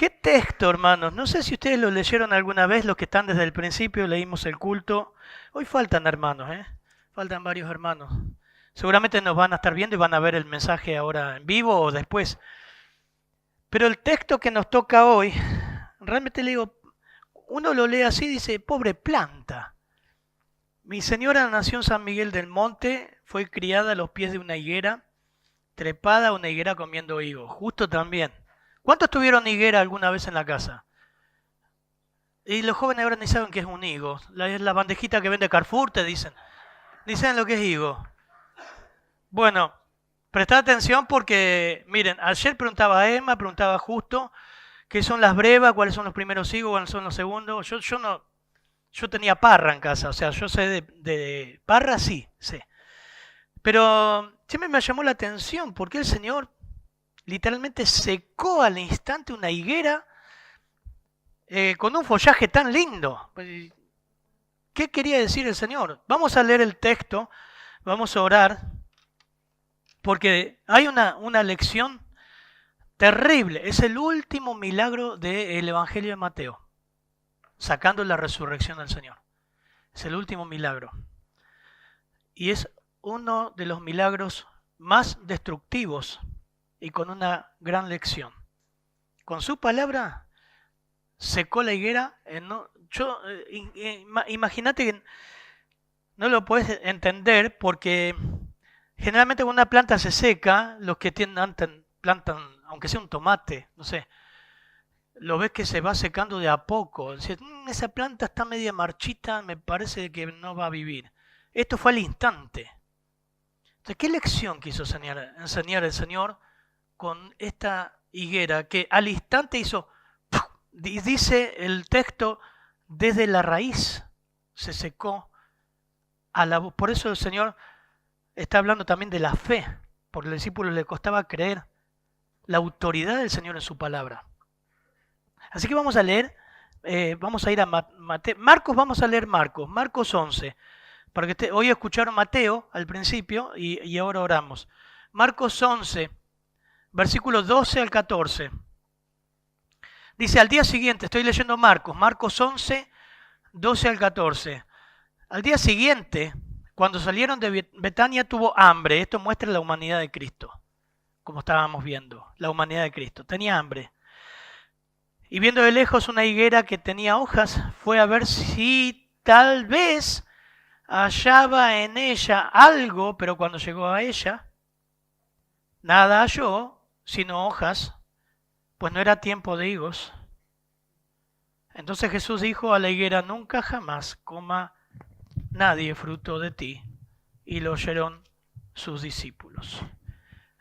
qué texto, hermanos. No sé si ustedes lo leyeron alguna vez, los que están desde el principio, leímos el culto. Hoy faltan hermanos, ¿eh? Faltan varios hermanos. Seguramente nos van a estar viendo y van a ver el mensaje ahora en vivo o después. Pero el texto que nos toca hoy, realmente le digo, uno lo lee así y dice, pobre planta. Mi señora nació en San Miguel del Monte, fue criada a los pies de una higuera, trepada a una higuera comiendo higos. Justo también. ¿Cuántos tuvieron higuera alguna vez en la casa? Y los jóvenes ahora ni saben qué es un higo. La bandejita que vende Carrefour te dicen. Ni saben lo que es higo. Bueno, prestad atención porque, miren, ayer preguntaba a Emma, preguntaba Justo, qué son las brevas, cuáles son los primeros higos, cuáles son los segundos. Yo tenía parra en casa, o sea, yo sé de parra, sí, sé. Pero siempre me llamó la atención porque el Señor literalmente secó al instante una higuera con un follaje tan lindo. ¿Qué quería decir el Señor? Vamos a leer el texto, vamos a orar, porque hay una lección terrible. Es el último milagro del Evangelio de Mateo, sacando la resurrección del Señor. Es el último milagro. Y es uno de los milagros más destructivos y con una gran lección. Con su palabra secó la higuera. Imagínate que no lo puedes entender porque generalmente cuando una planta se seca, los que plantan, aunque sea un tomate, no sé, lo ves que se va secando de a poco. Dices, esa planta está media marchita, me parece que no va a vivir. Esto fue al instante. Entonces, ¿qué lección quiso enseñar el Señor con esta higuera que al instante hizo, dice el texto, desde la raíz se secó a la voz? Por eso el Señor está hablando también de la fe, porque al discípulo le costaba creer la autoridad del Señor en su palabra. Así que vamos a leer, vamos a ir a Mateo. Vamos a leer Marcos 11. Para que hoy escucharon Mateo al principio y ahora oramos. Marcos 11, versículos 12 al 14. Dice, al día siguiente, estoy leyendo Marcos 11, 12 al 14. Al día siguiente, cuando salieron de Betania, tuvo hambre. Esto muestra la humanidad de Cristo, como estábamos viendo, la humanidad de Cristo. Tenía hambre. Y viendo de lejos una higuera que tenía hojas, fue a ver si tal vez hallaba en ella algo, pero cuando llegó a ella, nada halló, sino hojas, pues no era tiempo de higos. Entonces Jesús dijo a la higuera, nunca jamás coma nadie fruto de ti. Y lo oyeron sus discípulos.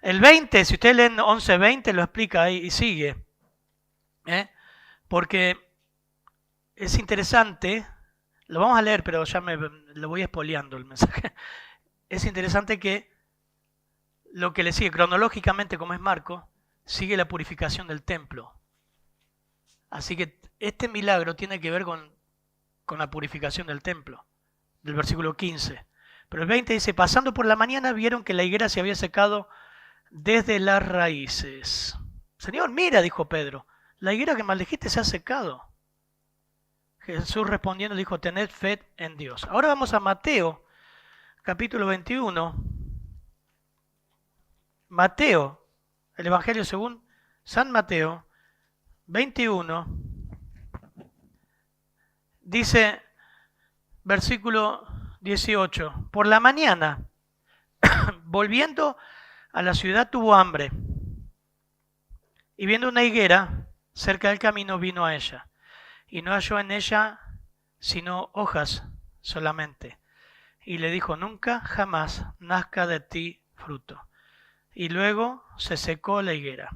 El 20, si ustedes leen 11:20, lo explica ahí y sigue. Porque es interesante, lo vamos a leer, pero ya lo voy espoleando el mensaje. Es interesante que lo que le sigue cronológicamente, como es Marco, sigue la purificación del templo. Así que este milagro tiene que ver con la purificación del templo, del versículo 15. Pero el 20 dice, pasando por la mañana vieron que la higuera se había secado desde las raíces. Señor, mira, dijo Pedro, la higuera que maldijiste se ha secado. Jesús respondiendo dijo, tened fe en Dios. Ahora vamos a Mateo, capítulo 21. Mateo, el Evangelio según San Mateo, 21. Dice, versículo 18, por la mañana, volviendo a la ciudad tuvo hambre, y viendo una higuera cerca del camino vino a ella, y no halló en ella sino hojas solamente, y le dijo, nunca jamás nazca de ti fruto. Y luego se secó la higuera.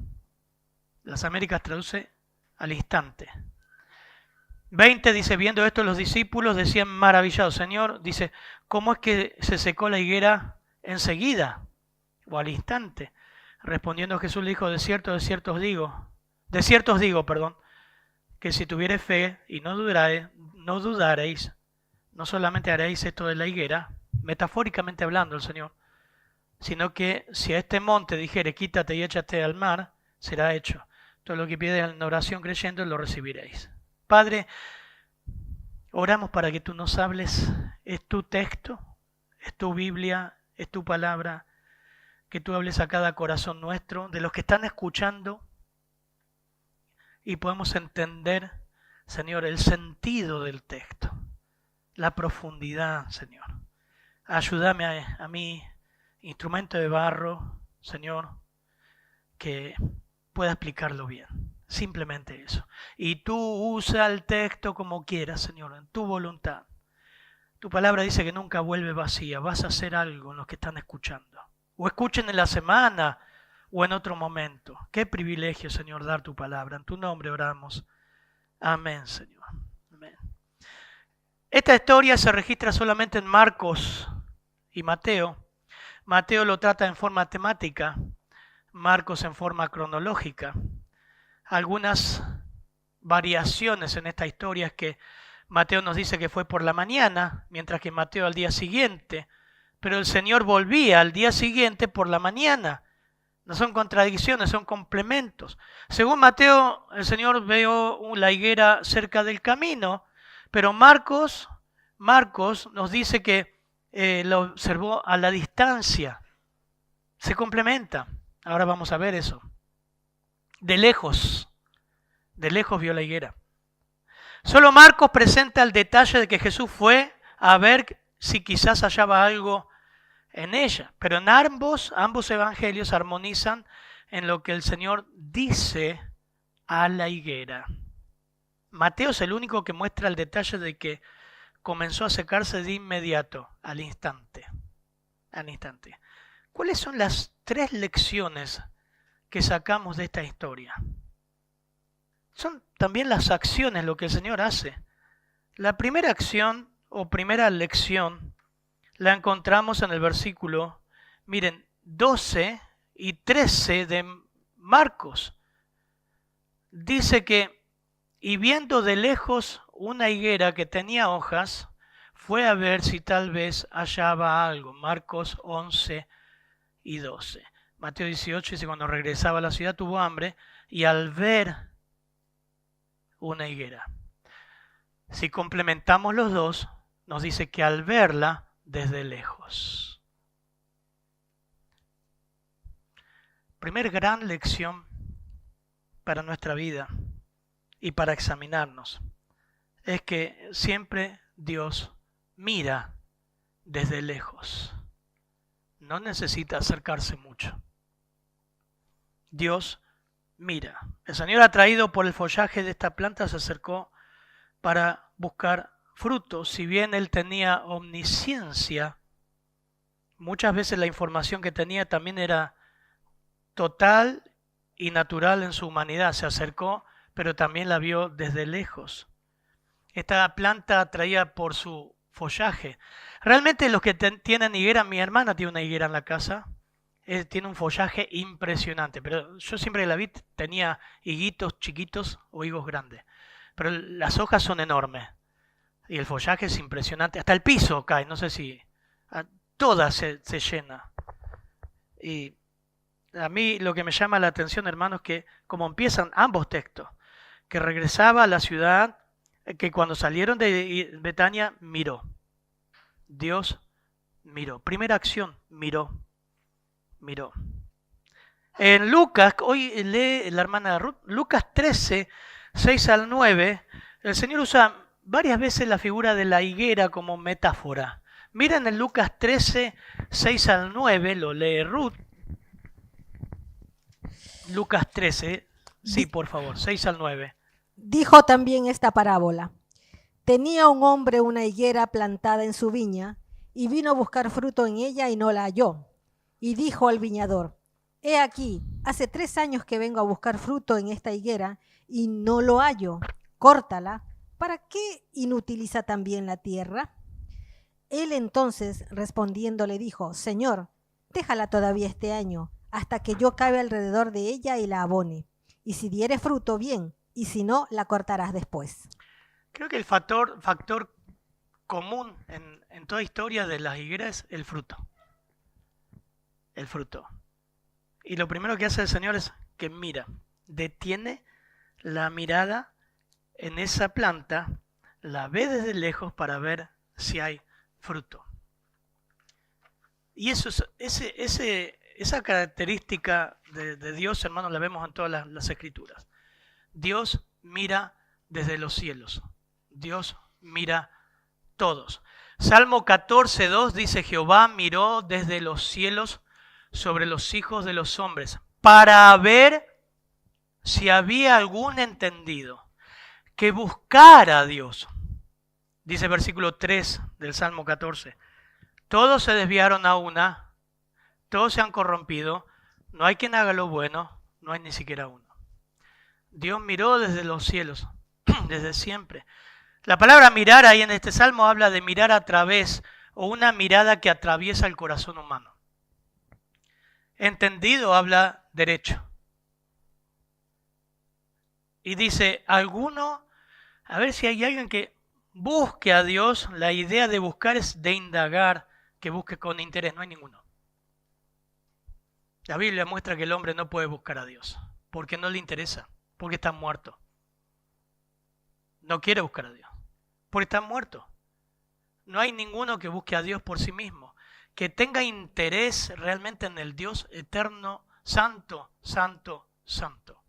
Las Américas traduce al instante. 20 dice, viendo esto los discípulos decían maravillados, Señor, dice, ¿cómo es que se secó la higuera enseguida o al instante? Respondiendo Jesús le dijo, de cierto os digo, que si tuviereis fe y no dudaréis, no solamente haréis esto de la higuera, metafóricamente hablando el Señor, sino que si a este monte dijere, quítate y échate al mar, será hecho. Todo lo que piden en oración creyendo lo recibiréis. Padre, oramos para que tú nos hables. Es tu texto, es tu Biblia, es tu palabra. Que tú hables a cada corazón nuestro, de los que están escuchando, y podemos entender, Señor, el sentido del texto, la profundidad, Señor. Ayúdame a mí, instrumento de barro, Señor, que pueda explicarlo bien. Simplemente eso. Y tú usa el texto como quieras, Señor, en tu voluntad. Tu palabra dice que nunca vuelve vacía. Vas a hacer algo en los que están escuchando. O escuchen en la semana o en otro momento. Qué privilegio, Señor, dar tu palabra. En tu nombre oramos. Amén, Señor. Amén. Esta historia se registra solamente en Marcos y Mateo. Mateo lo trata en forma temática, Marcos en forma cronológica. Algunas variaciones en esta historia es que Mateo nos dice que fue por la mañana, mientras que Mateo al día siguiente, pero el Señor volvía al día siguiente por la mañana. No son contradicciones, son complementos. Según Mateo, el Señor vio la higuera cerca del camino, pero Marcos nos dice que lo observó a la distancia. Se complementa. Ahora vamos a ver eso. De lejos vio la higuera. Solo Marcos presenta el detalle de que Jesús fue a ver si quizás hallaba algo en ella. Pero en ambos evangelios armonizan en lo que el Señor dice a la higuera. Mateo es el único que muestra el detalle de que comenzó a secarse de inmediato, al instante. ¿Cuáles son las 3 lecciones que sacamos de esta historia? Son también las acciones, lo que el Señor hace. La primera acción o primera lección la encontramos en el versículo, miren, 12 y 13 de Marcos. Dice que, y viendo de lejos una higuera que tenía hojas, fue a ver si tal vez hallaba algo. Marcos 11 y 12. Mateo 18 dice, cuando regresaba a la ciudad tuvo hambre y al ver una higuera. Si complementamos los dos, nos dice que al verla desde lejos. Primer gran lección para nuestra vida y para examinarnos es que siempre Dios mira desde lejos. No necesita acercarse mucho. Dios mira. El Señor, atraído por el follaje de esta planta, se acercó para buscar frutos. Si bien él tenía omnisciencia, muchas veces la información que tenía también era total y natural en su humanidad. Se acercó, pero también la vio desde lejos. Esta planta atraía por su follaje. Realmente los que tienen higuera, mi hermana tiene una higuera en la casa, tiene un follaje impresionante, pero yo siempre la vi tenía higuitos chiquitos o higos grandes, pero las hojas son enormes y el follaje es impresionante, hasta el piso cae, no sé si toda se llena. Y a mí lo que me llama la atención, hermanos, es que como empiezan ambos textos, que regresaba a la ciudad, que cuando salieron de Betania miró. Dios miró. Primera acción, miró. En Lucas, hoy lee la hermana Ruth, Lucas 13, 6 al 9, el Señor usa varias veces la figura de la higuera como metáfora. Miren en Lucas 13, 6 al 9, lo lee Ruth. Lucas 13, sí, por favor, 6 al 9. Dijo también esta parábola. Tenía un hombre una higuera plantada en su viña, y vino a buscar fruto en ella y no la halló. Y dijo al viñador, he aquí, hace 3 años que vengo a buscar fruto en esta higuera, y no lo hallo. Córtala. ¿Para qué inutiliza también la tierra? Él entonces, respondiendo, le dijo, Señor, déjala todavía este año, hasta que yo cabe alrededor de ella y la abone. Y si diere fruto, bien, y si no, la cortarás después. Creo que el factor común en toda historia de las higueras es el fruto. El fruto. Y lo primero que hace el Señor es que mira. detiene la mirada en esa planta, la ve desde lejos para ver si hay fruto. Y eso esa característica de Dios, hermanos, la vemos en todas las escrituras. Dios mira desde los cielos. Dios mira todos. Salmo 14:2 dice: Jehová miró desde los cielos sobre los hijos de los hombres para ver si había algún entendido que buscara a Dios. Dice versículo 3 del Salmo 14. Todos se desviaron a una, todos se han corrompido, no hay quien haga lo bueno, no hay ni siquiera uno. Dios miró desde los cielos, desde siempre. La palabra mirar ahí en este salmo habla de mirar a través, o una mirada que atraviesa el corazón humano. Entendido habla derecho. Y dice, a ver si hay alguien que busque a Dios. La idea de buscar es de indagar, que busque con interés. No hay ninguno. La Biblia muestra que el hombre no puede buscar a Dios, porque no le interesa, porque está muerto. No quiere buscar a Dios, porque está muerto. No hay ninguno que busque a Dios por sí mismo, que tenga interés realmente en el Dios eterno, santo, santo, santo.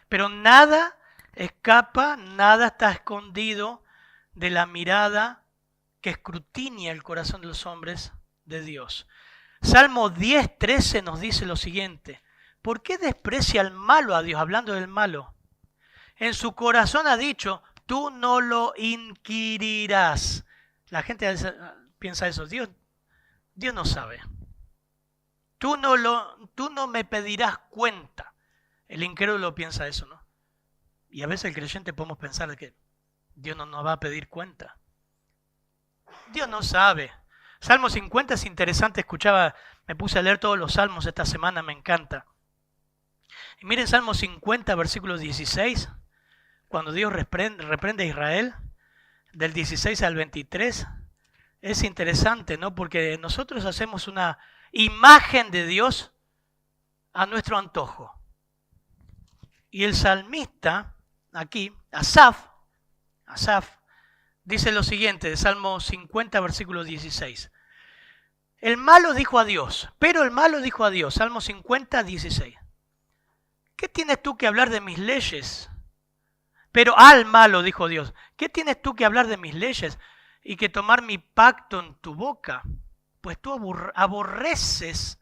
Pero nada escapa, nada está escondido de la mirada que escrutina el corazón de los hombres de Dios. Salmo 10:13 nos dice lo siguiente: ¿por qué desprecia el malo a Dios? Hablando del malo. En su corazón ha dicho, tú no lo inquirirás. La gente piensa eso, Dios no sabe. Tú no me pedirás cuenta. El incrédulo piensa eso, ¿no? Y a veces el creyente podemos pensar que Dios no nos va a pedir cuenta. Dios no sabe. Salmo 50 es interesante, me puse a leer todos los salmos esta semana, me encanta. Y miren Salmo 50, versículo 16, cuando Dios reprende a Israel, del 16 al 23, es interesante, ¿no? Porque nosotros hacemos una imagen de Dios a nuestro antojo. Y el salmista, aquí, Asaf, dice lo siguiente, de Salmo 50, versículo 16. El malo dijo a Dios, Salmo 50, 16. ¿Qué tienes tú que hablar de mis leyes? Pero al malo dijo Dios, ¿qué tienes tú que hablar de mis leyes y que tomar mi pacto en tu boca? Pues tú aborreces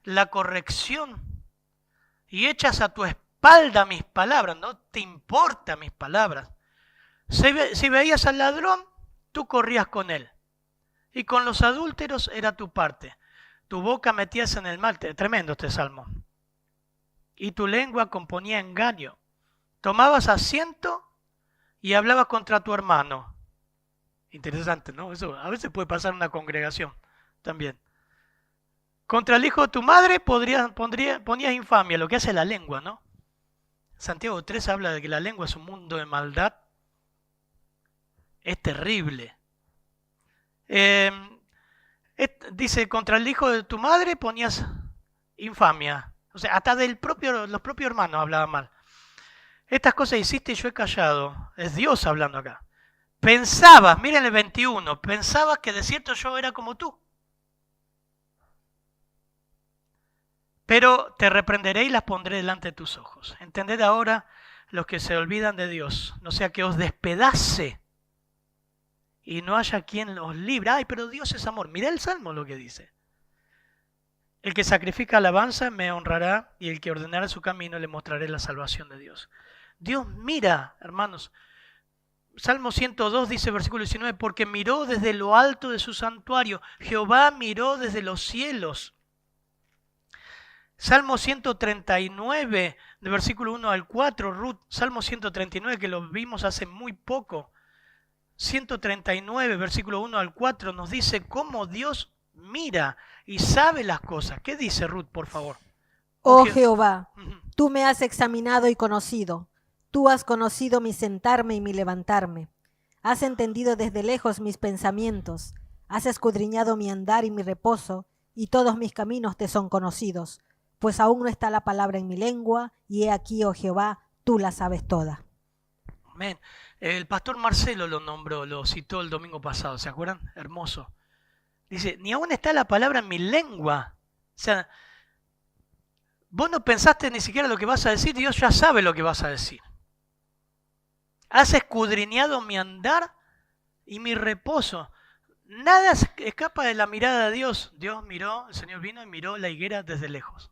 la corrección y echas a tu espalda mis palabras, no te importan mis palabras. Si veías al ladrón, tú corrías con él. Y con los adúlteros era tu parte. Tu boca metías en el mal. Tremendo este salmo. Y tu lengua componía engaño. Tomabas asiento y hablabas contra tu hermano. Interesante, ¿no? Eso a veces puede pasar en una congregación también. Contra el hijo de tu madre ponías infamia, lo que hace la lengua, ¿no? Santiago 3 habla de que la lengua es un mundo de maldad. Es terrible. Dice, contra el hijo de tu madre ponías infamia. O sea, hasta los propios hermanos hablaban mal. Estas cosas hiciste y yo he callado. Es Dios hablando acá. Pensabas, miren el 21, pensabas que de cierto yo era como tú. Pero te reprenderé y las pondré delante de tus ojos. Entended ahora los que se olvidan de Dios, no sea que os despedace y no haya quien los libre. Ay, pero Dios es amor. Mirá el Salmo lo que dice. El que sacrifica alabanza me honrará y el que ordenara su camino le mostraré la salvación de Dios. Dios mira, hermanos. Salmo 102 dice, versículo 19, porque miró desde lo alto de su santuario. Jehová miró desde los cielos. Salmo 139, de versículo 1 al 4, Ruth. Salmo 139, que lo vimos hace muy poco. 139, versículo 1 al 4, nos dice cómo Dios mira y sabe las cosas. ¿Qué dice Ruth, por favor? Oh Jehová, tú me has examinado y conocido. Tú has conocido mi sentarme y mi levantarme. Has entendido desde lejos mis pensamientos. Has escudriñado mi andar y mi reposo, y todos mis caminos te son conocidos. pues aún no está la palabra en mi lengua, y he aquí, oh Jehová, tú la sabes toda. Amén. El pastor Marcelo lo nombró, lo citó el domingo pasado, ¿se acuerdan? Hermoso. Dice, ni aún está la palabra en mi lengua. O sea, vos no pensaste ni siquiera lo que vas a decir, Dios ya sabe lo que vas a decir. Has escudriñado mi andar y mi reposo. Nada escapa de la mirada de Dios. Dios miró, el Señor vino y miró la higuera desde lejos.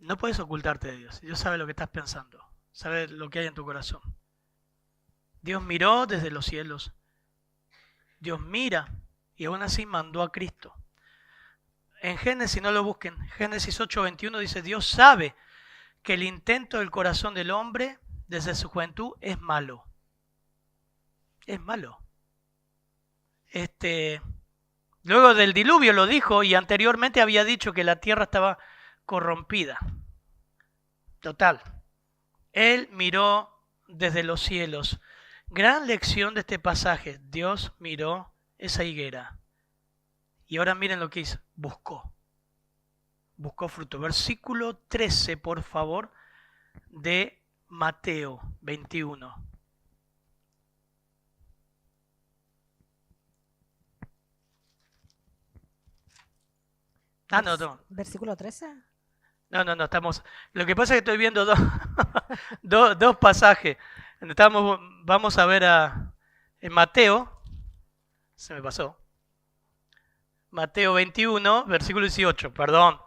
No puedes ocultarte de Dios. Dios sabe lo que estás pensando. Sabe lo que hay en tu corazón. Dios miró desde los cielos. Dios mira y aún así mandó a Cristo. En Génesis, no lo busquen, Génesis 8:21 dice, Dios sabe que el intento del corazón del hombre desde su juventud es malo. Es malo. Luego del diluvio lo dijo y anteriormente había dicho que la tierra estaba corrompida. Total. Él miró desde los cielos. Gran lección de este pasaje. Dios miró esa higuera. Y ahora miren lo que hizo. Buscó. Buscó fruto. Versículo 13, por favor, de Mateo 21. No. Versículo 13. No, estamos... Lo que pasa es que estoy viendo dos pasajes. Vamos a ver en Mateo, se me pasó, Mateo 21, versículo 18, perdón,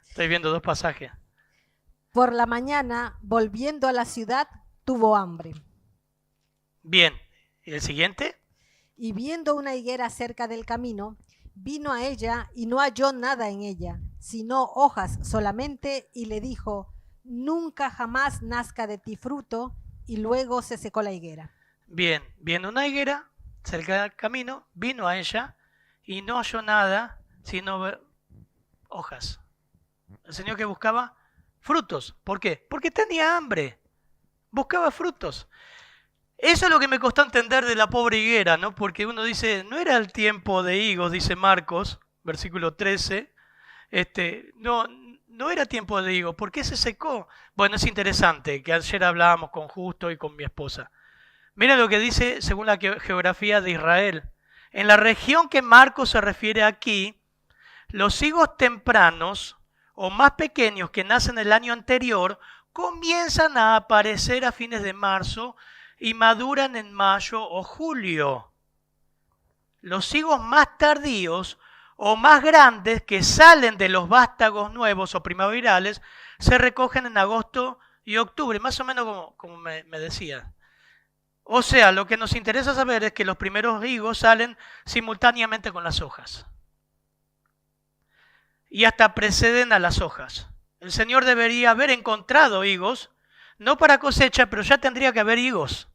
estoy viendo dos pasajes. Por la mañana, volviendo a la ciudad, tuvo hambre. Bien, ¿y el siguiente? Y viendo una higuera cerca del camino, vino a ella y no halló nada en ella, sino hojas solamente, y le dijo, nunca jamás nazca de ti fruto, y luego se secó la higuera. Bien, viendo una higuera cerca del camino, vino a ella y no halló nada, sino hojas. El Señor que buscaba frutos. ¿Por qué? Porque tenía hambre. Buscaba frutos. Eso es lo que me costó entender de la pobre higuera, ¿no? Porque uno dice, no era el tiempo de higos, dice Marcos, versículo 13. No era tiempo de higos. ¿Por qué se secó? Bueno, es interesante, que ayer hablábamos con Justo y con mi esposa. Mira lo que dice según la geografía de Israel. En la región que Marcos se refiere aquí, los higos tempranos o más pequeños que nacen el año anterior comienzan a aparecer a fines de marzo y maduran en mayo o julio. Los higos más tardíos o más grandes que salen de los vástagos nuevos o primaverales se recogen en agosto y octubre, más o menos como me decía. O sea, lo que nos interesa saber es que los primeros higos salen simultáneamente con las hojas. Y hasta preceden a las hojas. El Señor debería haber encontrado higos, no para cosecha, pero ya tendría que haber higos.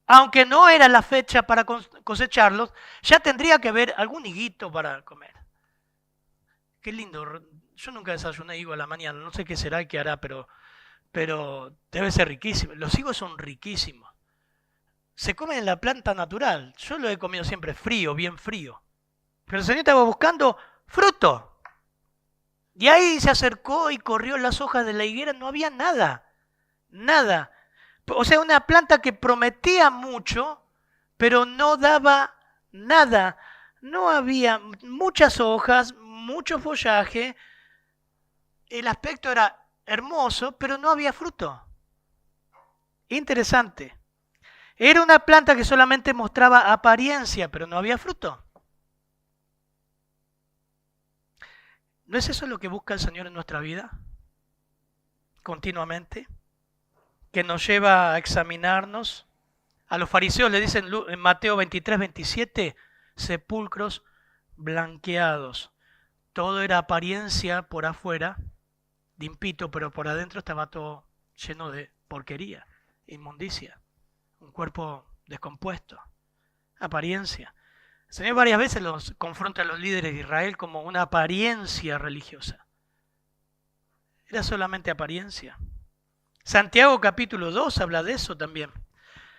Aunque no era la fecha para cosecharlos, ya tendría que haber algún higuito para comer. Qué lindo. Yo nunca desayuné higo a la mañana, no sé qué será y qué hará, pero debe ser riquísimo. Los higos son riquísimos. Se comen en la planta natural. Yo lo he comido siempre frío, bien frío. Pero el Señor estaba buscando fruto. Y ahí se acercó y corrió las hojas de la higuera. No había nada. Nada. O sea, una planta que prometía mucho, pero no daba nada. No había muchas hojas, mucho follaje. El aspecto era hermoso, pero no había fruto. Interesante. Era una planta que solamente mostraba apariencia, pero no había fruto. ¿No es eso lo que busca el Señor en nuestra vida? Continuamente. Que nos lleva a examinarnos. A los fariseos le dicen en Mateo 23, 27, sepulcros blanqueados. Todo era apariencia por afuera, limpito, pero por adentro estaba todo lleno de porquería, inmundicia, un cuerpo descompuesto, apariencia. El Señor varias veces los confronta a los líderes de Israel como una apariencia religiosa. Era solamente apariencia. Santiago capítulo 2 habla de eso también.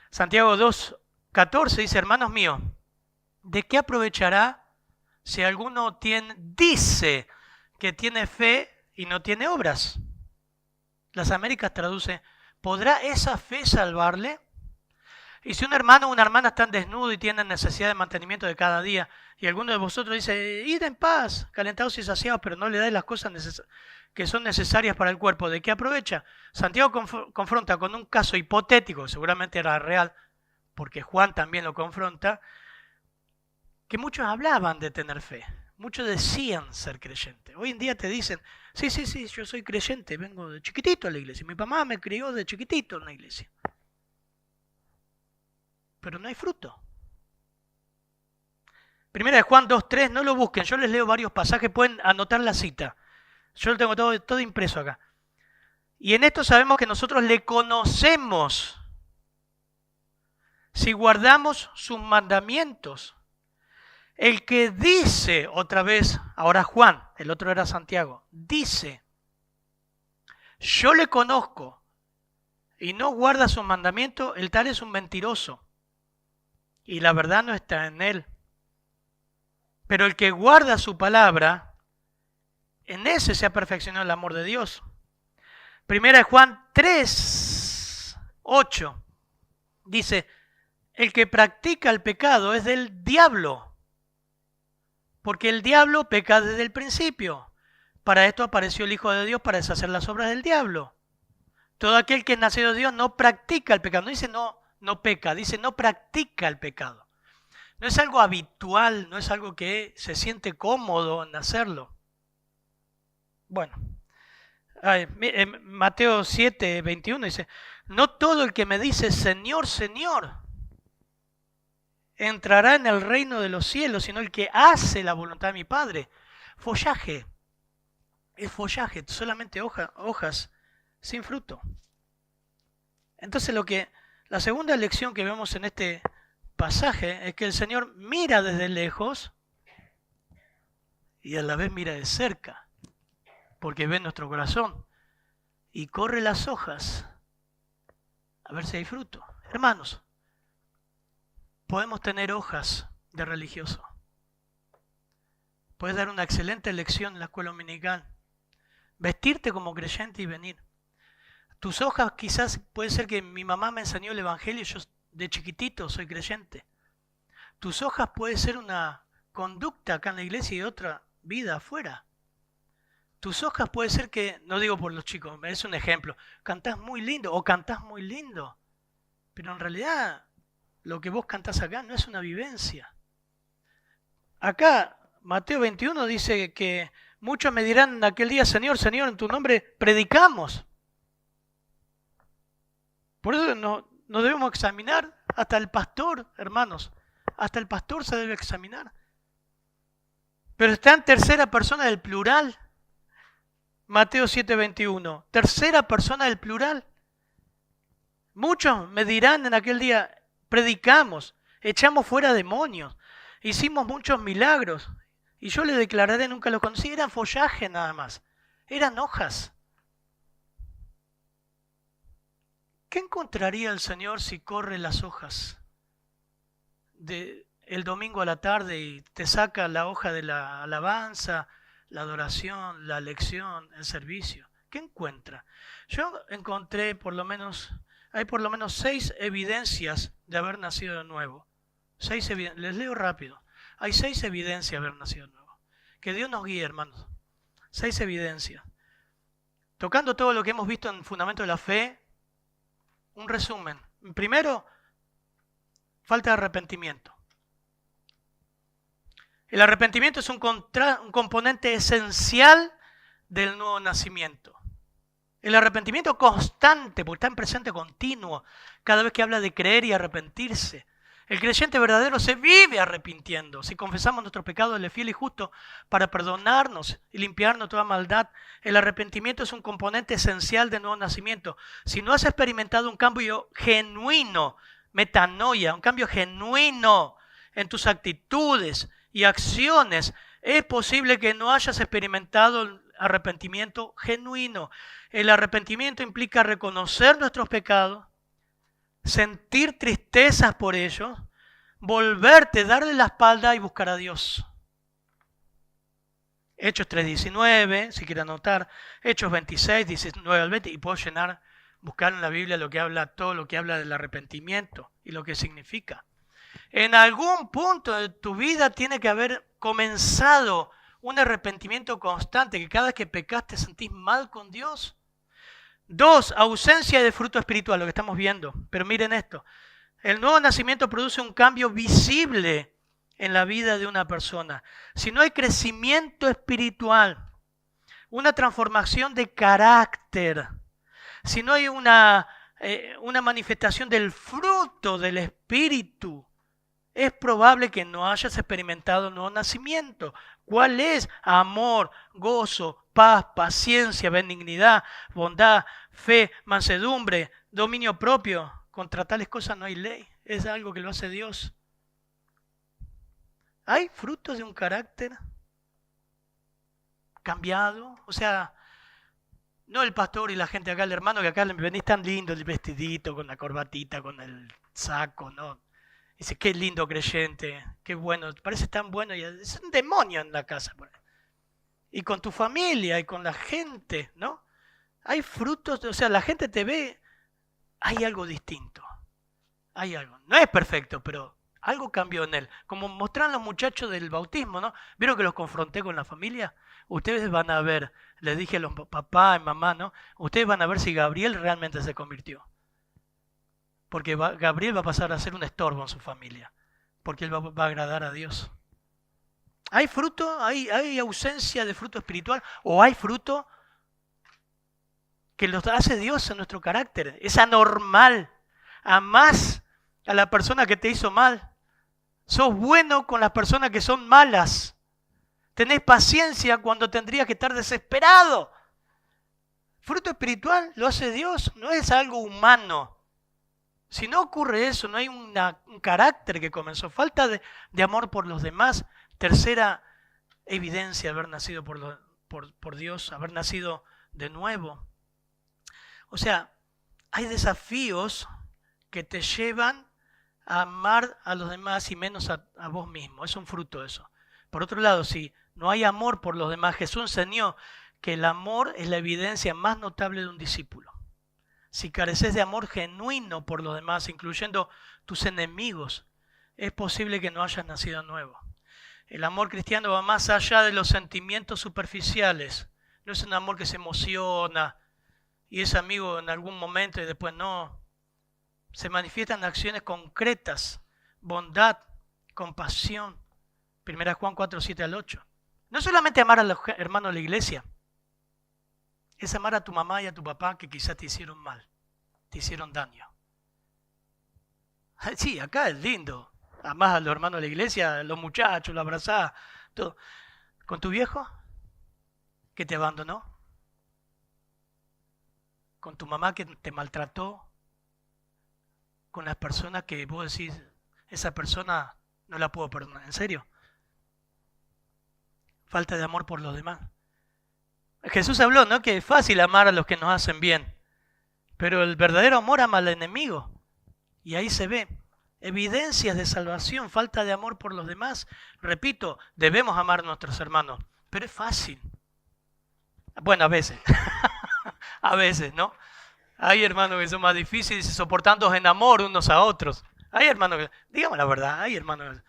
Santiago 2, 14 dice, hermanos míos, ¿de qué aprovechará si alguno dice que tiene fe y no tiene obras? Las Américas traduce, ¿podrá esa fe salvarle? Y si un hermano o una hermana están desnudos y tienen necesidad de mantenimiento de cada día, y alguno de vosotros dice, id en paz, calentados y saciados, pero no le dais las cosas que son necesarias para el cuerpo, ¿de qué aprovecha? Santiago confronta con un caso hipotético, seguramente era real, porque Juan también lo confronta, que muchos hablaban de tener fe, muchos decían ser creyentes. Hoy en día te dicen, sí, yo soy creyente, vengo de chiquitito a la iglesia, mi mamá me crió de chiquitito en la iglesia. Pero no hay fruto. Primera de Juan 2:3, no lo busquen, yo les leo varios pasajes, pueden anotar la cita. Yo lo tengo todo impreso acá. Y en esto sabemos que nosotros le conocemos si guardamos sus mandamientos. El que dice, otra vez, ahora Juan, el otro era Santiago, dice, yo le conozco y no guarda sus mandamientos, el tal es un mentiroso y la verdad no está en él. Pero el que guarda su palabra, en ese se ha perfeccionado el amor de Dios. Primera de Juan 3:8 dice, el que practica el pecado es del diablo, porque el diablo peca desde el principio. Para esto apareció el Hijo de Dios, para deshacer las obras del diablo. Todo aquel que es nacido de Dios no practica el pecado. No dice no peca, dice no practica el pecado. No es algo habitual, no es algo que se siente cómodo en hacerlo. Bueno, Mateo 7:21 dice, no todo el que me dice Señor, Señor, entrará en el reino de los cielos, sino el que hace la voluntad de mi Padre. Follaje, es follaje, solamente hojas sin fruto. Entonces la segunda lección que vemos en este pasaje es que el Señor mira desde lejos y a la vez mira de cerca, porque ve nuestro corazón y corre las hojas a ver si hay fruto. Hermanos, podemos tener hojas de religioso. Puedes dar una excelente lección en la escuela dominical, vestirte como creyente y venir. Tus hojas quizás puede ser que mi mamá me enseñó el evangelio y yo de chiquitito soy creyente. Tus hojas puede ser una conducta acá en la iglesia y otra vida afuera. Tus hojas puede ser que, no digo por los chicos, es un ejemplo, cantás muy lindo o cantás muy lindo, pero en realidad lo que vos cantás acá no es una vivencia. Acá Mateo 21 dice que muchos me dirán en aquel día, Señor, Señor, en tu nombre predicamos. Por eso nos debemos examinar, hasta el pastor, hermanos, hasta el pastor se debe examinar. Pero está en tercera persona del plural. Mateo 7:21, tercera persona del plural. Muchos me dirán en aquel día, predicamos, echamos fuera demonios, hicimos muchos milagros. Y yo le declararé, nunca lo conocí, eran follaje nada más, eran hojas. ¿Qué encontraría el Señor si corre las hojas el domingo a la tarde y te saca la hoja de la alabanza, la adoración, la lección, el servicio? ¿Qué encuentra? Yo encontré hay por lo menos 6 evidencias de haber nacido de nuevo. Les leo rápido. Hay 6 evidencias de haber nacido de nuevo. Que Dios nos guíe, hermanos. 6 evidencias. Tocando todo lo que hemos visto en Fundamento de la Fe, un resumen. Primero, falta de arrepentimiento. El arrepentimiento es un componente esencial del nuevo nacimiento. El arrepentimiento constante, porque está en presente continuo, cada vez que habla de creer y arrepentirse. El creyente verdadero se vive arrepintiendo. Si confesamos nuestros pecados, Él es fiel y justo para perdonarnos y limpiarnos toda maldad. El arrepentimiento es un componente esencial del nuevo nacimiento. Si no has experimentado un cambio genuino, metanoia, un cambio genuino en tus actitudes y acciones, es posible que no hayas experimentado el arrepentimiento genuino. El arrepentimiento implica reconocer nuestros pecados, sentir tristezas por ellos, volverte, darle la espalda y buscar a Dios. Hechos 3:19, si quieren anotar, Hechos 26, 19 al 20, y puedo buscar en la Biblia todo lo que habla del arrepentimiento y lo que significa. En algún punto de tu vida tiene que haber comenzado un arrepentimiento constante, que cada vez que pecas te sentís mal con Dios. 2, ausencia de fruto espiritual, lo que estamos viendo. Pero miren esto, el nuevo nacimiento produce un cambio visible en la vida de una persona. Si no hay crecimiento espiritual, una transformación de carácter, si no hay una manifestación del fruto del Espíritu, es probable que no hayas experimentado el nuevo nacimiento. ¿Cuál es? Amor, gozo, paz, paciencia, benignidad, bondad, fe, mansedumbre, dominio propio. Contra tales cosas no hay ley. Es algo que lo hace Dios. ¿Hay frutos de un carácter cambiado? O sea, no el pastor y la gente acá, el hermano que acá le venís tan lindo, el vestidito, con la corbatita, con el saco, ¿no? Dice, qué lindo creyente, qué bueno, parece tan bueno, y es un demonio en la casa. Y con tu familia y con la gente, ¿no? Hay frutos, o sea, la gente te ve, hay algo distinto, hay algo. No es perfecto, pero algo cambió en él. Como mostraron los muchachos del bautismo, ¿no? ¿Vieron que los confronté con la familia? Ustedes van a ver, les dije a los papá y mamá, ¿no? Ustedes van a ver si Gabriel realmente se convirtió. Porque Gabriel va a pasar a ser un estorbo en su familia. Porque él va a agradar a Dios. ¿Hay fruto? ¿Hay ausencia de fruto espiritual? ¿O hay fruto que los hace Dios en nuestro carácter? Es anormal. Amás a la persona que te hizo mal. Sos bueno con las personas que son malas. Tenés paciencia cuando tendrías que estar desesperado. Fruto espiritual lo hace Dios, no es algo humano. Si no ocurre eso, no hay un carácter que comenzó. Falta de amor por los demás. Tercera evidencia de haber nacido por Dios, haber nacido de nuevo. O sea, hay desafíos que te llevan a amar a los demás y menos a vos mismo. Es un fruto de eso. Por otro lado, si no hay amor por los demás, Jesús enseñó que el amor es la evidencia más notable de un discípulo. Si careces de amor genuino por los demás, incluyendo tus enemigos, es posible que no hayas nacido nuevo. El amor cristiano va más allá de los sentimientos superficiales. No es un amor que se emociona y es amigo en algún momento y después no. Se manifiestan acciones concretas, bondad, compasión. 1 Juan 4, 7 al 8. No solamente amar a los hermanos de la iglesia, es amar a tu mamá y a tu papá que quizás te hicieron mal, te hicieron daño. Sí, acá es lindo. Amás a los hermanos de la iglesia, a los muchachos, los abrazás, todo. ¿Con tu viejo que te abandonó? ¿Con tu mamá que te maltrató? ¿Con las personas que vos decís, esa persona no la puedo perdonar? ¿En serio? Falta de amor por los demás. Jesús habló, ¿no? Que es fácil amar a los que nos hacen bien, pero el verdadero amor ama al enemigo. Y ahí se ve evidencias de salvación, falta de amor por los demás. Repito, debemos amar a nuestros hermanos, pero es fácil. Bueno, a veces, a veces, ¿no? Hay hermanos que son más difíciles soportándose en amor unos a otros. Hay hermanos que, digamos la verdad, hay hermanos.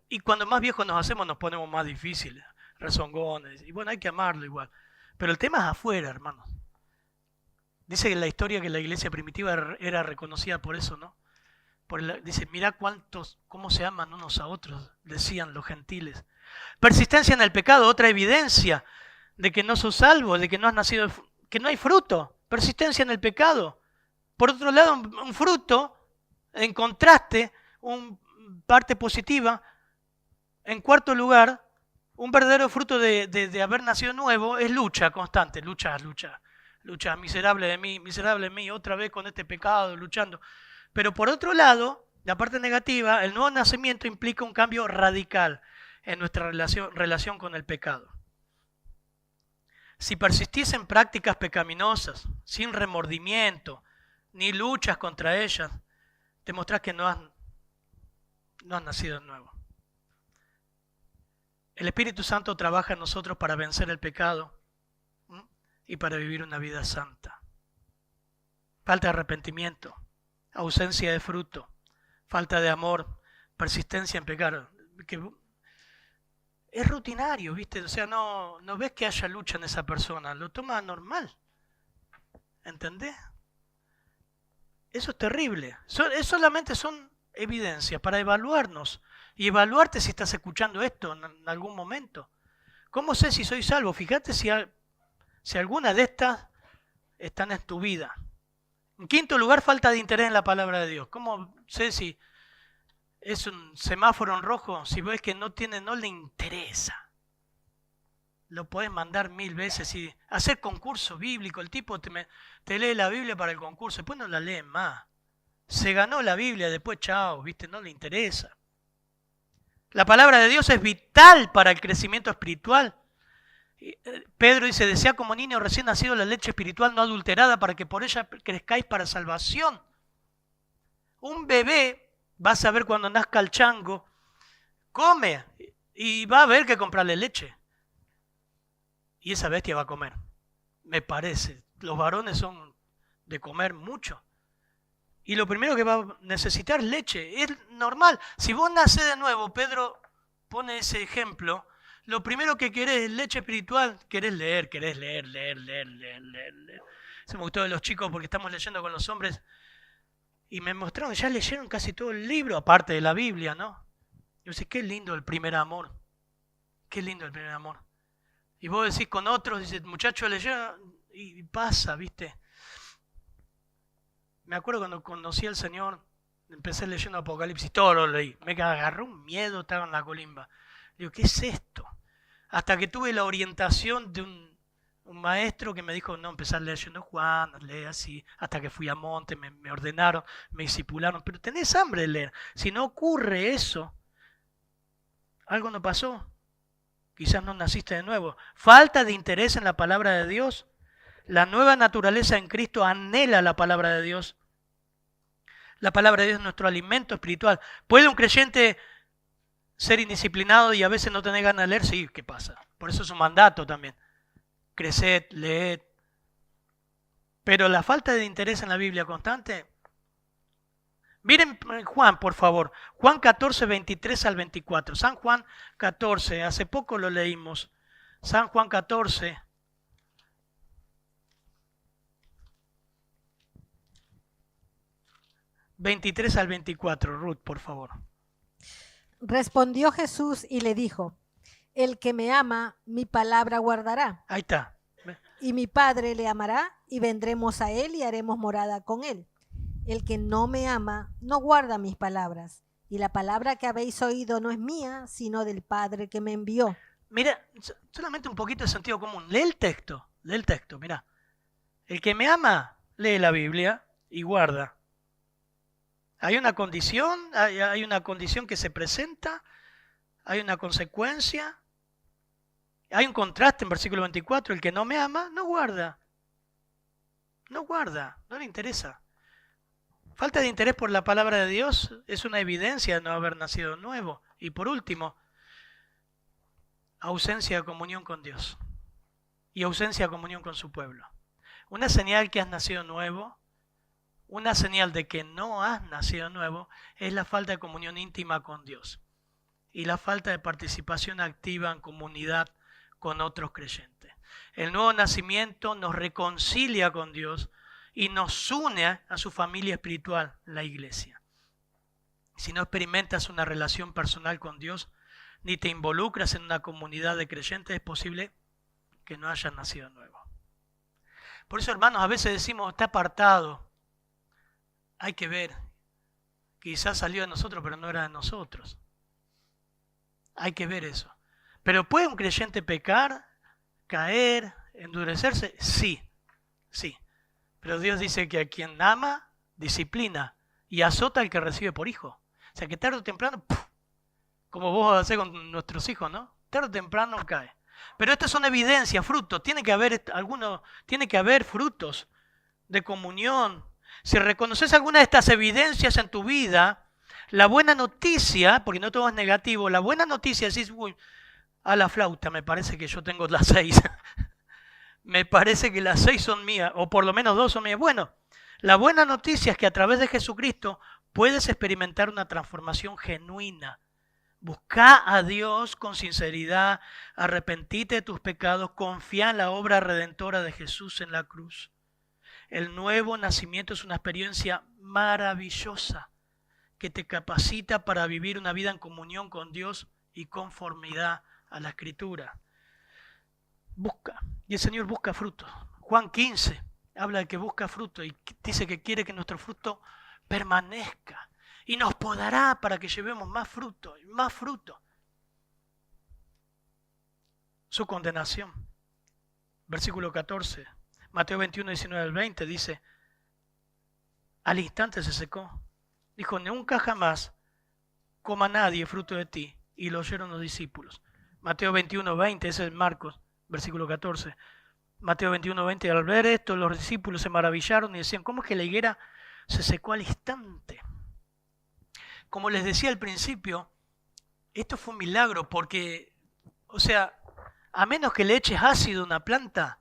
Y cuando más viejos nos hacemos nos ponemos más difíciles, rezongones. Y bueno, hay que amarlo igual. Pero el tema es afuera, hermanos. Dice en la historia que la iglesia primitiva era reconocida por eso, ¿no? Dice, mira cómo se aman unos a otros, decían los gentiles. Persistencia en el pecado, otra evidencia de que no sos salvo, de que no has nacido, que no hay fruto. Persistencia en el pecado. Por otro lado, un fruto, en contraste, una parte positiva. En cuarto lugar, un verdadero fruto de haber nacido nuevo es lucha constante, lucha, miserable de mí, otra vez con este pecado, luchando. Pero por otro lado, la parte negativa, el nuevo nacimiento implica un cambio radical en nuestra relación con el pecado. Si persistís en prácticas pecaminosas, sin remordimiento, ni luchas contra ellas, demostrás que no has nacido de nuevo. El Espíritu Santo trabaja en nosotros para vencer el pecado y para vivir una vida santa. Falta de arrepentimiento, ausencia de fruto, falta de amor, persistencia en pecar. Que es rutinario, ¿viste? O sea, no ves que haya lucha en esa persona, lo toma normal. ¿Entendés? Eso es terrible. Solamente son evidencias para evaluarnos y evaluarte si estás escuchando esto en algún momento. ¿Cómo sé si soy salvo? Fíjate si alguna de estas están en tu vida. En quinto lugar, falta de interés en la palabra de Dios. ¿Cómo sé si es un semáforo en rojo? Si ves que no le interesa. Lo podés mandar 1000 veces y hacer concurso bíblico. El tipo te lee la Biblia para el concurso, después no la lee más. Se ganó la Biblia, después chao, ¿viste? No le interesa. La palabra de Dios es vital para el crecimiento espiritual. Pedro dice, desea como niño recién nacido la leche espiritual no adulterada para que por ella crezcáis para salvación. Un bebé va a saber cuando nazca el chango, come y va a haber que comprarle leche. Y esa bestia va a comer, me parece. Los varones son de comer mucho. Y lo primero que va a necesitar es leche. Es normal. Si vos nacés de nuevo, Pedro pone ese ejemplo, lo primero que querés es leche espiritual. Querés leer. Se me gustó de los chicos porque estamos leyendo con los hombres y me mostraron que ya leyeron casi todo el libro, aparte de la Biblia, ¿no? Yo sé, qué lindo el primer amor. Qué lindo el primer amor. Y vos decís con otros, dices, muchacho leyó y pasa, ¿viste? Me acuerdo cuando conocí al Señor, empecé leyendo Apocalipsis, todo lo leí. Me agarró un miedo, estaba en la colimba. Digo, ¿qué es esto? Hasta que tuve la orientación de un maestro que me dijo, no, empezar leyendo Juan, lee así. Hasta que fui a Monte, me ordenaron, me discipularon. Pero tenés hambre de leer. Si no ocurre eso, algo no pasó. Quizás no naciste de nuevo. Falta de interés en la palabra de Dios. La nueva naturaleza en Cristo anhela la palabra de Dios. La palabra de Dios es nuestro alimento espiritual. ¿Puede un creyente ser indisciplinado y a veces no tener ganas de leer? Sí, ¿qué pasa? Por eso es un mandato también. Creced, leed. Pero la falta de interés en la Biblia constante. Miren Juan, por favor. Juan 14, 23 al 24. San Juan 14, hace poco lo leímos. San Juan 14. ...23 al 24, Ruth, por favor. Respondió Jesús y le dijo, el que me ama, mi palabra guardará. Ahí está. Y mi Padre le amará, y vendremos a él y haremos morada con él. El que no me ama, no guarda mis palabras. Y la palabra que habéis oído no es mía, sino del Padre que me envió. Mira, solamente un poquito de sentido común. Lee el texto, mira. El que me ama, lee la Biblia y guarda. Hay una condición que se presenta, hay una consecuencia, hay un contraste en versículo 24, el que no me ama, no guarda, no le interesa. Falta de interés por la palabra de Dios es una evidencia de no haber nacido nuevo. Y por último, ausencia de comunión con Dios y ausencia de comunión con su pueblo. Una señal que has nacido nuevo, una señal de que no has nacido nuevo, es la falta de comunión íntima con Dios y la falta de participación activa en comunidad con otros creyentes. El nuevo nacimiento nos reconcilia con Dios y nos une a su familia espiritual, la iglesia. Si no experimentas una relación personal con Dios, ni te involucras en una comunidad de creyentes, es posible que no hayas nacido nuevo. Por eso, hermanos, a veces decimos, está apartado. Hay que ver, quizás salió de nosotros, pero no era de nosotros. Hay que ver eso. ¿Pero puede un creyente pecar, caer, endurecerse? Sí. Pero Dios dice que a quien ama, disciplina y azota al que recibe por hijo. O sea que tarde o temprano, ¡puf!, como vos vas a hacer con nuestros hijos, ¿no? Tarde o temprano cae. Pero estas son evidencias, frutos. Tiene que haber frutos de comunión. Si reconoces alguna de estas evidencias en tu vida, la buena noticia, porque no todo es negativo, la buena noticia es, uy, A la flauta, me parece que yo tengo las 6. Me parece que las 6 son mías, o por lo menos 2 son mías. Bueno, la buena noticia es que a través de Jesucristo puedes experimentar una transformación genuina. Busca a Dios con sinceridad, arrepentite de tus pecados, confía en la obra redentora de Jesús en la cruz. El nuevo nacimiento es una experiencia maravillosa que te capacita para vivir una vida en comunión con Dios y conformidad a la Escritura. Busca, y el Señor busca fruto. Juan 15 habla de que busca fruto y dice que quiere que nuestro fruto permanezca y nos podará para que llevemos más fruto y más fruto. Su condenación. Versículo 14, Mateo 21, 19 al 20 dice, al instante se secó. Dijo, nunca jamás coma nadie fruto de ti. Y lo oyeron los discípulos. Mateo 21, 20, ese es Marcos, versículo 14. Mateo 21, 20, al ver esto los discípulos se maravillaron y decían, ¿cómo es que la higuera se secó al instante? Como les decía al principio, esto fue un milagro porque, o sea, a menos que le eches ácido a una planta,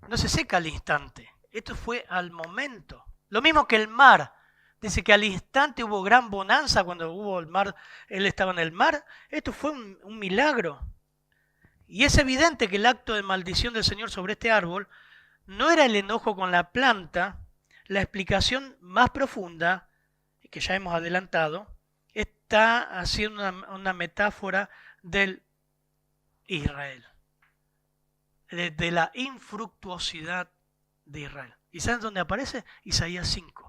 no se seca al instante. Esto fue al momento. Lo mismo que el mar. Dice que al instante hubo gran bonanza cuando hubo el mar, él estaba en el mar. Esto fue un milagro. Y es evidente que el acto de maldición del Señor sobre este árbol no era el enojo con la planta. La explicación más profunda, que ya hemos adelantado, está haciendo una metáfora del Israel, de la infructuosidad de Israel. ¿Y saben dónde aparece? Isaías 5.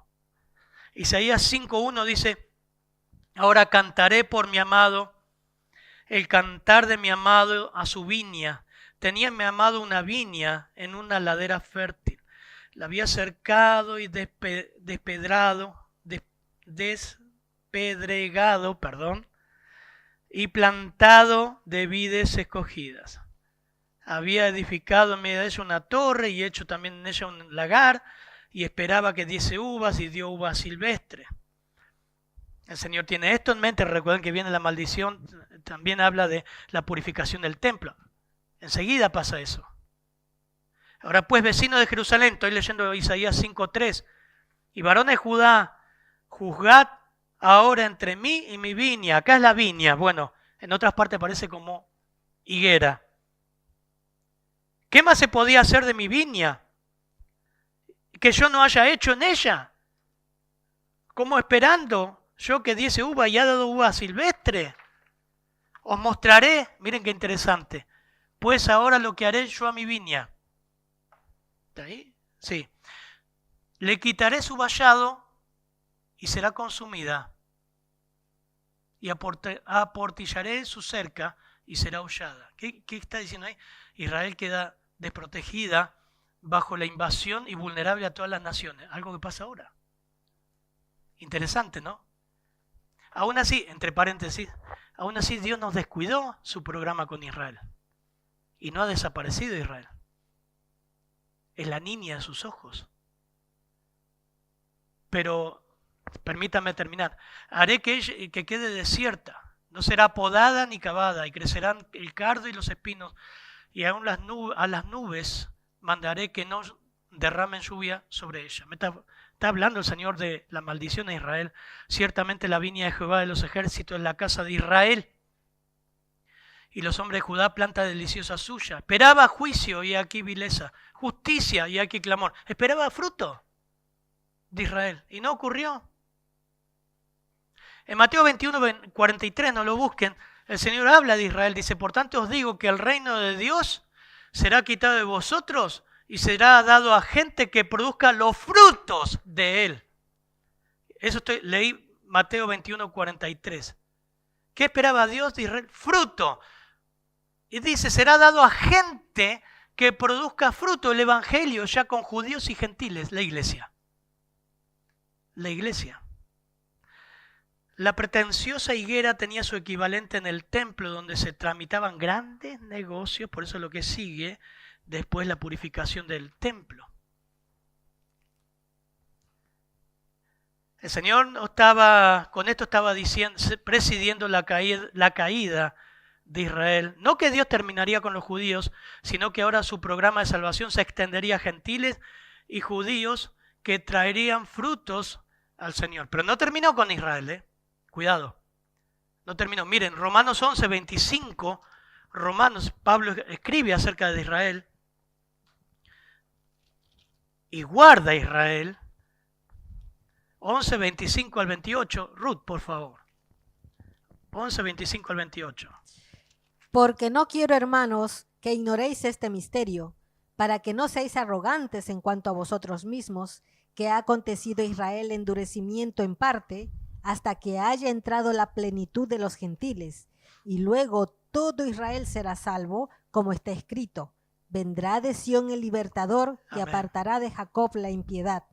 Isaías 5.1 dice, ahora cantaré por mi amado, el cantar de mi amado a su viña. Tenía mi amado una viña en una ladera fértil. La había cercado y despedregado, y plantado de vides escogidas. Había edificado en medio de ella una torre y hecho también en ella un lagar, y esperaba que diese uvas y dio uvas silvestres. El Señor tiene esto en mente. Recuerden que viene la maldición, también habla de la purificación del templo. Enseguida pasa eso. Ahora pues, vecinos de Jerusalén, estoy leyendo Isaías 5.3, y varones de Judá, juzgad ahora entre mí y mi viña. Acá es la viña, bueno, en otras partes parece como higuera. ¿Qué más se podía hacer de mi viña que yo no haya hecho en ella? Como esperando yo que diese uva y ha dado uva silvestre. Os mostraré, miren qué interesante, pues ahora lo que haré yo a mi viña. ¿Está ahí? Sí. Le quitaré su vallado y será consumida. Y aportillaré su cerca y será hollada. ¿Qué está diciendo ahí? Israel queda desprotegida bajo la invasión y vulnerable a todas las naciones. Algo que pasa ahora. Interesante, ¿no? Aún así, entre paréntesis, aún así Dios nos descuidó su programa con Israel. Y no ha desaparecido Israel. Es la niña de sus ojos. Pero, permítame terminar, haré que quede desierta. No será podada ni cavada, y crecerán el cardo y los espinos, y aún a las nubes mandaré que no derramen lluvia sobre ella. Está hablando el Señor de la maldición de Israel. Ciertamente la viña de Jehová de los ejércitos es la casa de Israel. Y los hombres de Judá planta deliciosa suya. Esperaba juicio y aquí vileza. Justicia y aquí clamor. Esperaba fruto de Israel. Y no ocurrió. En Mateo 21:43, no lo busquen, el Señor habla de Israel. Dice, por tanto os digo que el reino de Dios será quitado de vosotros y será dado a gente que produzca los frutos de él. Eso leí Mateo 21:43. ¿Qué esperaba Dios de Israel? Fruto. Y dice, será dado a gente que produzca fruto. El evangelio ya con judíos y gentiles, la iglesia. La iglesia. La pretenciosa higuera tenía su equivalente en el templo donde se tramitaban grandes negocios, por eso lo que sigue después la purificación del templo. El Señor con esto estaba presidiendo la caída de Israel. No que Dios terminaría con los judíos, sino que ahora su programa de salvación se extendería a gentiles y judíos que traerían frutos al Señor. Pero no terminó con Israel, Cuidado. No terminó. Miren, Romanos 11, 25, Pablo escribe acerca de Israel y guarda a Israel. 11, 25 al 28. Ruth, por favor. 11, 25 al 28. Porque no quiero, hermanos, que ignoréis este misterio, para que no seáis arrogantes en cuanto a vosotros mismos, que ha acontecido a Israel endurecimiento en parte, hasta que haya entrado la plenitud de los gentiles, y luego todo Israel será salvo, como está escrito: vendrá de Sión el libertador, que Amén. apartará de Jacob la impiedad.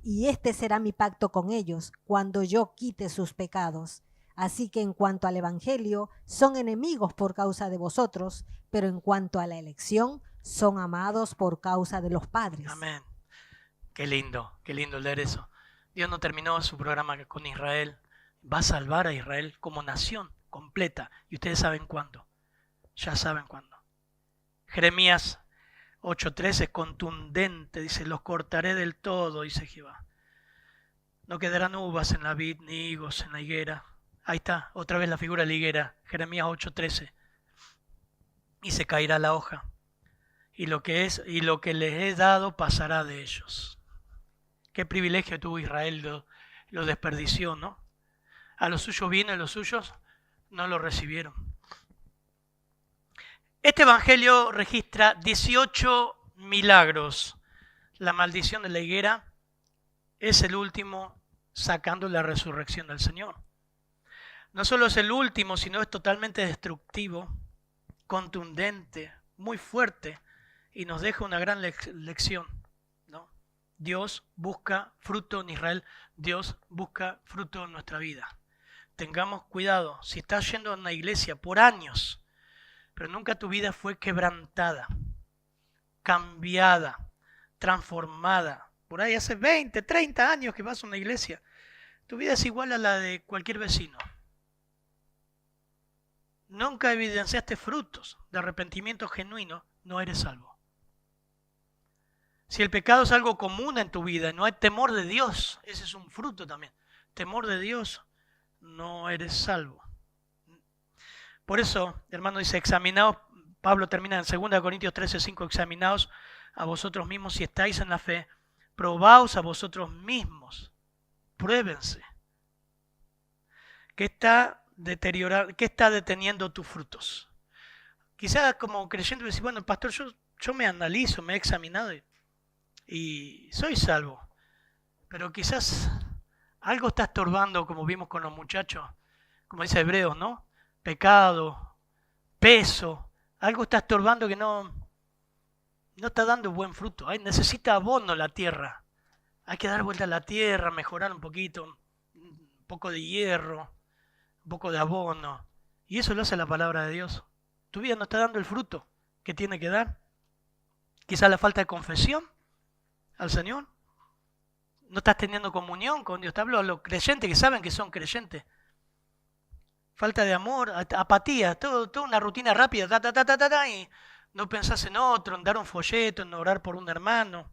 Y este será mi pacto con ellos, cuando yo quite sus pecados. Así que en cuanto al evangelio, son enemigos por causa de vosotros, pero en cuanto a la elección, son amados por causa de los padres. Amén. Qué lindo leer eso. Dios no terminó su programa con Israel. Va a salvar a Israel como nación completa. Y ustedes saben cuándo. Ya saben cuándo. Jeremías 8:13 es contundente. Dice, los cortaré del todo, dice Jehová. No quedarán uvas en la vid, ni higos en la higuera. Ahí está, otra vez la figura de la higuera. Jeremías 8:13. Y se caerá la hoja. Y lo que les he dado pasará de ellos. Qué privilegio tuvo Israel, lo desperdició, ¿no? A los suyos vino y los suyos no lo recibieron. Este evangelio registra 18 milagros. La maldición de la higuera es el último, sacando la resurrección del Señor. No solo es el último, sino es totalmente destructivo, contundente, muy fuerte, y nos deja una gran lección. Dios busca fruto en Israel, Dios busca fruto en nuestra vida. Tengamos cuidado, si estás yendo a una iglesia por años, pero nunca tu vida fue quebrantada, cambiada, transformada, por ahí hace 20, 30 años que vas a una iglesia, tu vida es igual a la de cualquier vecino. Nunca evidenciaste frutos de arrepentimiento genuino, no eres salvo. Si el pecado es algo común en tu vida, no hay temor de Dios, ese es un fruto también. Temor de Dios, no eres salvo. Por eso, hermano, dice, examinaos, Pablo termina en 2 Corintios 13:5, examinaos a vosotros mismos si estáis en la fe, probaos a vosotros mismos, pruébense. ¿Qué está deteniendo tus frutos? Quizás como creyente decís, bueno, pastor, yo me analizo, me he examinado y soy salvo, pero quizás algo está estorbando, como vimos con los muchachos, como dice Hebreos, ¿no? Pecado, peso, algo está estorbando que no está dando buen fruto. Necesita abono la tierra, hay que dar vuelta a la tierra, mejorar un poquito, un poco de hierro, un poco de abono, y eso lo hace la palabra de Dios. Tu vida no está dando el fruto que tiene que dar. Quizás la falta de confesión al Señor. No estás teniendo comunión con Dios. Te hablo a los creyentes que saben que son creyentes. Falta de amor, apatía, toda una rutina rápida, y no pensás en otro, en dar un folleto, en orar por un hermano.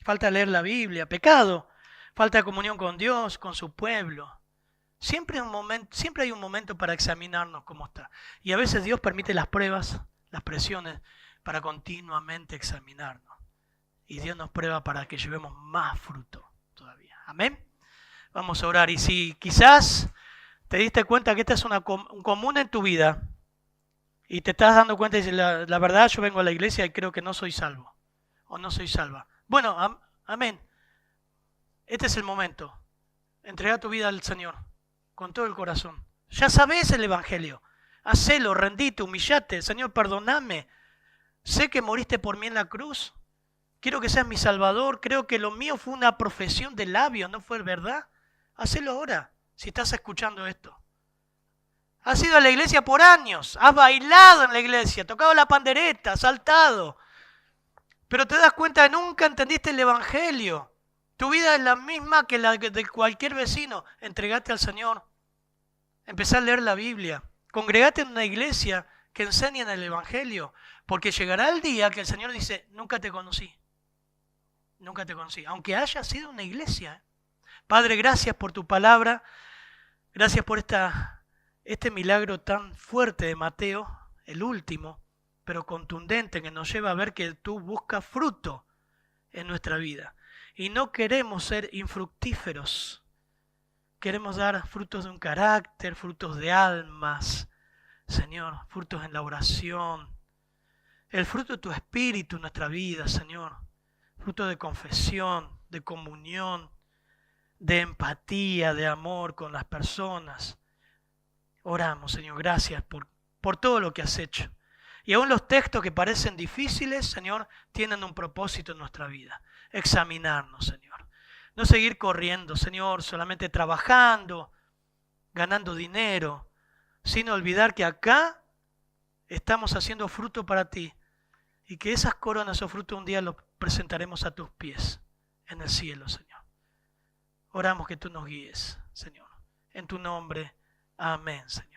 Falta leer la Biblia, pecado. Falta de comunión con Dios, con su pueblo. Siempre hay un momento para examinarnos cómo está. Y a veces Dios permite las pruebas, las presiones, para continuamente examinarnos. Y Dios nos prueba para que llevemos más fruto todavía. Amén. Vamos a orar. Y si quizás te diste cuenta que esta es un común en tu vida y te estás dando cuenta y dices, la verdad, yo vengo a la iglesia y creo que no soy salvo o no soy salva. Bueno, amén. Este es el momento. Entrega tu vida al Señor con todo el corazón. Ya sabes el evangelio. Hacelo, rendite, humillate. Señor, perdóname. Sé que moriste por mí en la cruz. Quiero que seas mi Salvador. Creo que lo mío fue una profesión de labios, no fue verdad. Hacelo ahora, si estás escuchando esto. Has ido a la iglesia por años, has bailado en la iglesia, tocado la pandereta, saltado. Pero te das cuenta que nunca entendiste el evangelio. Tu vida es la misma que la de cualquier vecino. Entregate al Señor. Empezá a leer la Biblia. Congregate en una iglesia que enseñen el Evangelio, porque llegará el día que el Señor dice, nunca te conocí, nunca te conocí, aunque haya sido una iglesia. Padre, gracias por tu palabra, gracias por este milagro tan fuerte de Mateo, el último, pero contundente, que nos lleva a ver que tú buscas fruto en nuestra vida. Y no queremos ser infructíferos, queremos dar frutos de un carácter, frutos de almas, Señor, frutos en la oración, el fruto de tu espíritu en nuestra vida, Señor, fruto de confesión, de comunión, de empatía, de amor con las personas. Oramos, Señor, gracias por todo lo que has hecho. Y aún los textos que parecen difíciles, Señor, tienen un propósito en nuestra vida. Examinarnos, Señor. No seguir corriendo, Señor, solamente trabajando, ganando dinero, sin olvidar que acá estamos haciendo fruto para ti y que esas coronas o frutos un día los presentaremos a tus pies en el cielo, Señor. Oramos que tú nos guíes, Señor. En tu nombre, amén, Señor.